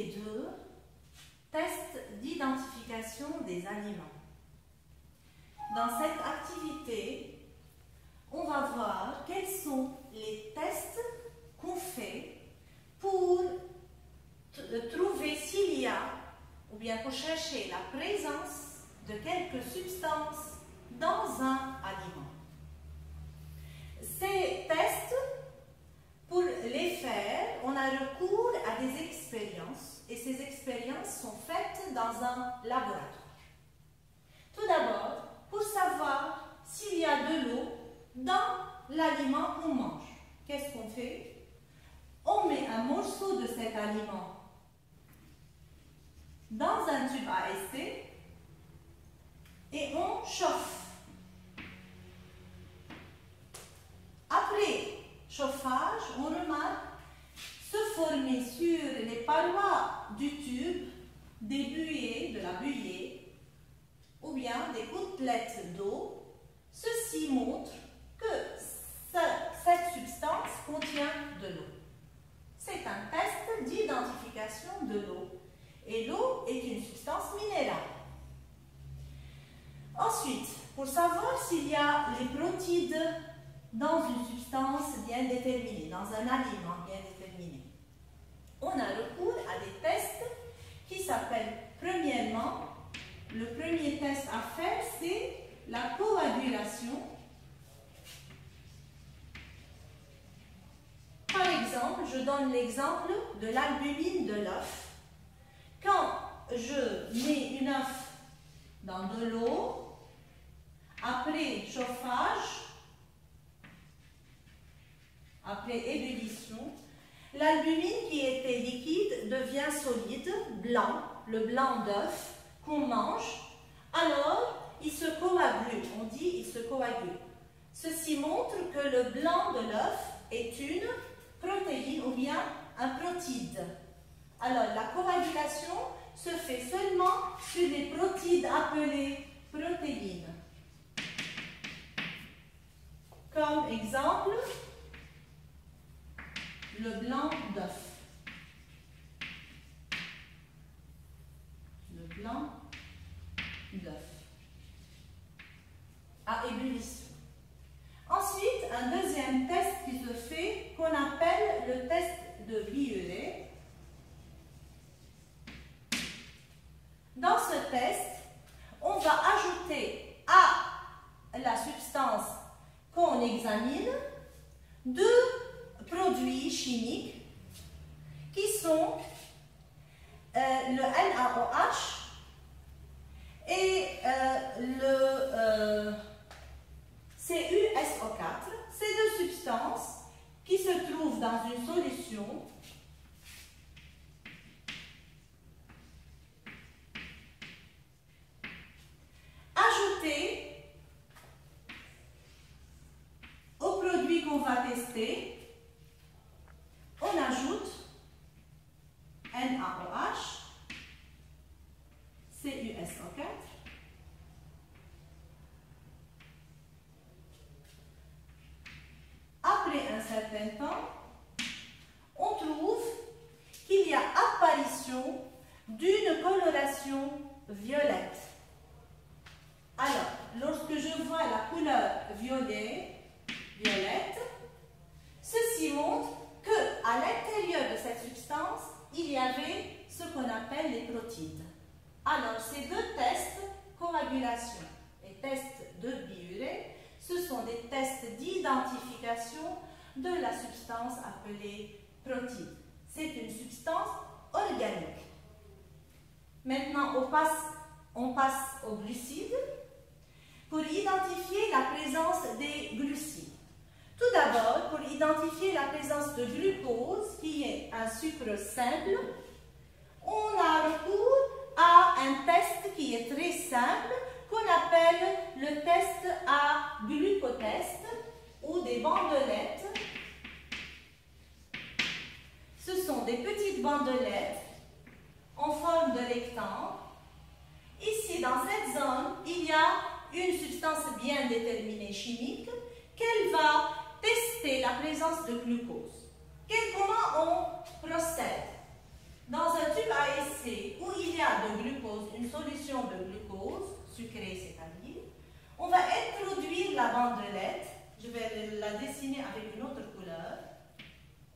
Activité 2, test d'identification des aliments. Dans cette activité, on va voir quels sont les tests qu'on fait pour trouver s'il y a, ou bien pour chercher la présence de quelques substances dans un aliment. Ces tests, pour les faire, on a recours à des expériences et ces expériences sont faites dans un laboratoire. Tout d'abord, pour savoir s'il y a de l'eau dans l'aliment qu'on mange, qu'est-ce qu'on fait? On met un morceau de cet aliment dans un tube à essai et on chauffe. Après chauffage, on remarque se former sur les parois du tube des buées, de la buée, ou bien des gouttelettes d'eau. Ceci montre que cette substance contient de l'eau. C'est un test d'identification de l'eau. Et l'eau est une substance minérale. Ensuite, pour savoir s'il y a les protides dans une substance bien déterminée, dans un aliment bien déterminé, on a recours à des tests qui s'appellent, premièrement, le premier test à faire, c'est la coagulation. Par exemple, je donne l'exemple de l'albumine de l'œuf. Quand je mets une œuf dans de l'eau, après chauffage, après ébullition, l'albumine qui était liquide devient solide, blanc, le blanc d'œuf qu'on mange. Alors, il se coagule, on dit il se coagule. Ceci montre que le blanc de l'œuf est une protéine ou bien un protide. Alors, la coagulation se fait seulement sur les protides appelées protéines. Comme exemple, le blanc d'œuf. Le blanc d'œuf à ébullition. Ensuite, un deuxième test qui se fait, qu'on appelle le test de Biuret. Dans ce test, on va ajouter à la substance qu'on examine deux produits chimiques qui sont le NaOH et le CuSO4. Ces deux substances qui se trouvent dans une solution ajoutées au produit qu'on va tester. On ajoute NaOH, CuSO4, après un certain temps, on trouve qu'il y a apparition d'une coloration violette. Alors, lorsque je vois la couleur violette, ceci montre qu'à l'intérieur de cette substance, il y avait ce qu'on appelle les protides. Alors, ces deux tests, coagulation et test de Biuret, ce sont des tests d'identification de la substance appelée protide. C'est une substance organique. Maintenant, on passe aux glucides pour identifier la présence des glucides. Tout d'abord, pour identifier la présence de glucose, qui est un sucre simple, on a recours à un test qui est très simple, qu'on appelle le test à glucotest ou des bandelettes. Ce sont des petites bandelettes en forme de rectangle. Ici, dans cette zone, il y a une substance bien déterminée chimique qu'elle va tester la présence de glucose. Comment on procède? dans un tube à essai où il y a de glucose, une solution de glucose, sucrée c'est-à-dire, on va introduire la bandelette, je vais la dessiner avec une autre couleur.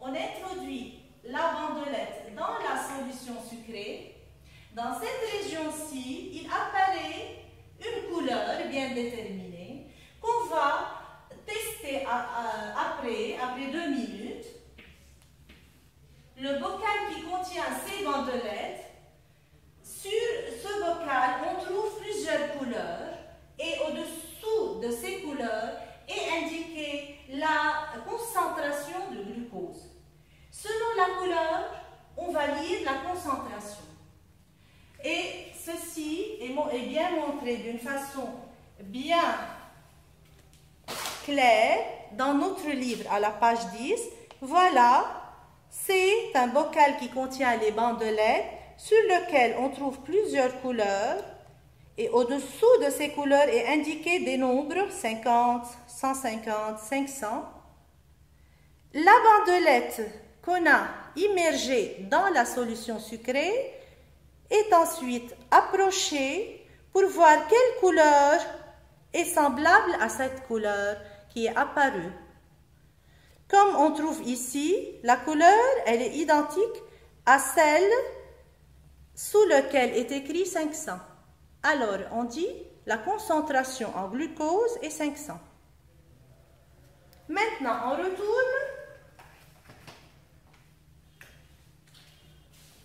On introduit la bandelette dans la solution sucrée. Dans cette région-ci, il apparaît une couleur bien déterminée qu'on va tester après 2 minutes. Le bocal qui contient ces bandelettes, sur ce bocal, on trouve plusieurs couleurs et au-dessous de ces couleurs est indiquée la concentration de glucose. Selon la couleur, on va lire la concentration. Et ceci est bien montré d'une façon bien claire dans notre livre à la page 10. Voilà. C'est un bocal qui contient les bandelettes sur lequel on trouve plusieurs couleurs et au-dessous de ces couleurs est indiqué des nombres 50, 150, 500. La bandelette qu'on a immergée dans la solution sucrée est ensuite approchée pour voir quelle couleur est semblable à cette couleur qui est apparue. Comme on trouve ici, la couleur, elle est identique à celle sous laquelle est écrit 500. Alors, on dit la concentration en glucose est 500. Maintenant, on retourne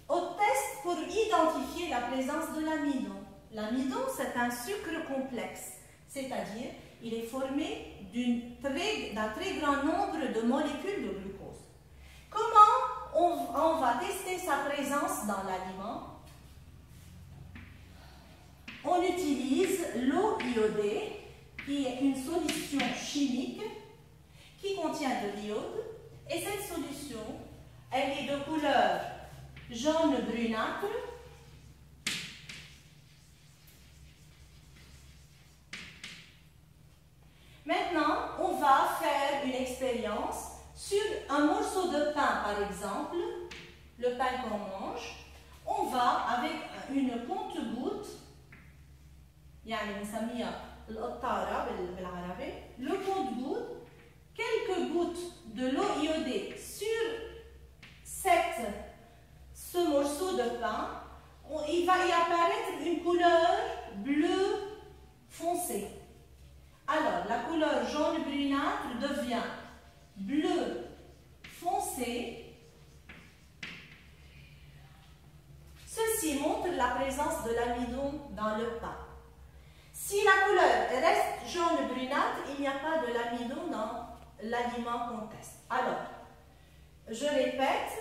au test pour identifier la présence de l'amidon. L'amidon, c'est un sucre complexe, c'est-à-dire il est formé d'un très grand nombre de molécules de glucose. Comment on va tester sa présence dans l'aliment? On utilise l'eau iodée, qui est une solution chimique qui contient de l'iode. Et cette solution, elle est de couleur jaune brunâtre. Maintenant, on va faire une expérience sur un morceau de pain, par exemple, le pain qu'on mange. On va, avec une compte-gouttes, le compte-gouttes, quelques gouttes de l'eau iodée sur ce morceau de pain, il va y apparaître une couleur bleu foncé. Alors, la couleur jaune brunâtre devient bleu foncé. Ceci montre la présence de l'amidon dans le pain. Si la couleur reste jaune brunâtre, il n'y a pas de l'amidon dans l'aliment qu'on teste. Alors, je répète,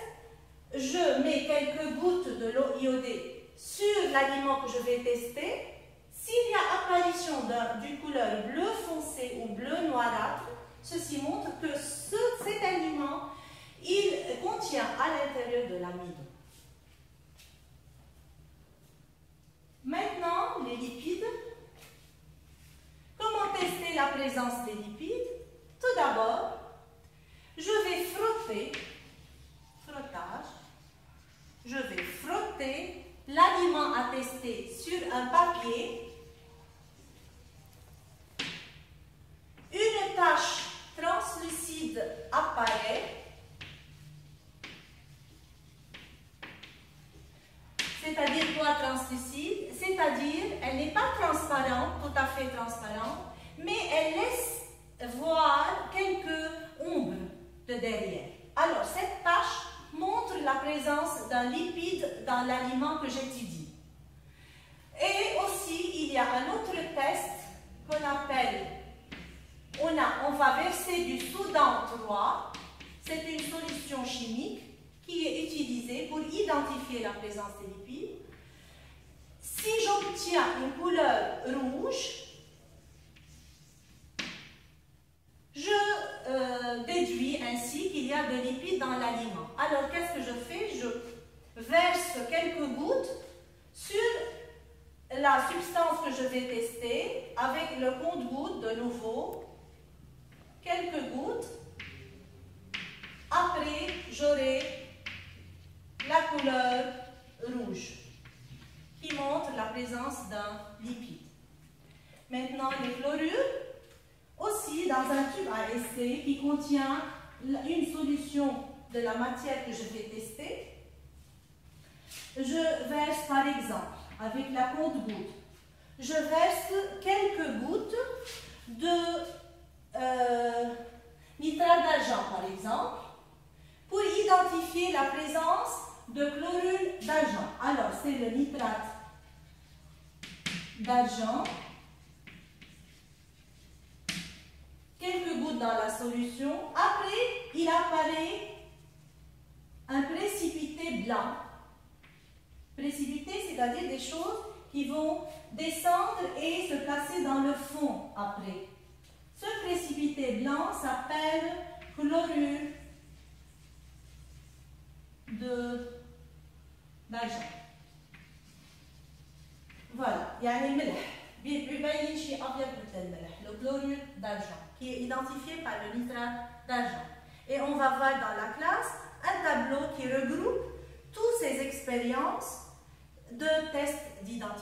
je mets quelques gouttes de l'eau iodée sur l'aliment que je vais tester. S'il y a apparition d'une couleur bleu foncé ou bleu noirâtre, ceci montre que cet aliment, il contient à l'intérieur de l'amidon. Maintenant, les lipides. Comment tester la présence des lipides? Tout d'abord, je vais frotter, je vais frotter l'aliment à tester sur un papier. Une tache translucide apparaît, c'est-à-dire quoi translucide? C'est-à-dire, elle n'est pas transparente, tout à fait transparente, mais elle laisse voir quelques ombres de derrière. Alors, cette tache montre la présence d'un lipide dans l'aliment que j'étudie. Et aussi, il y a un autre test qu'on appelle, on va verser du sodan 3, c'est une solution chimique qui est utilisée pour identifier la présence des lipides. Si j'obtiens une couleur rouge, je déduis ainsi qu'il y a de lipides dans l'aliment. Alors, qu'est-ce que je fais? Je verse quelques gouttes sur la substance que je vais tester avec le compte-gouttes de nouveau. Quelques gouttes. Après, j'aurai la couleur présence d'un lipide. Maintenant, les chlorures, aussi dans un tube à essai qui contient une solution de la matière que je vais tester, je verse par exemple, avec la compte-gouttes, je verse quelques gouttes de nitrate d'argent par exemple, pour identifier la présence de chlorure d'argent. Alors, c'est le nitrate d'argent. Quelques gouttes dans la solution. Après, il apparaît un précipité blanc. Précipité, c'est-à-dire des choses qui vont descendre et se placer dans le fond après. Ce précipité blanc s'appelle chlorure d'argent. Voilà, le chlorure d'argent qui est identifié par le nitrate d'argent. Et on va voir dans la classe un tableau qui regroupe toutes ces expériences de tests d'identification.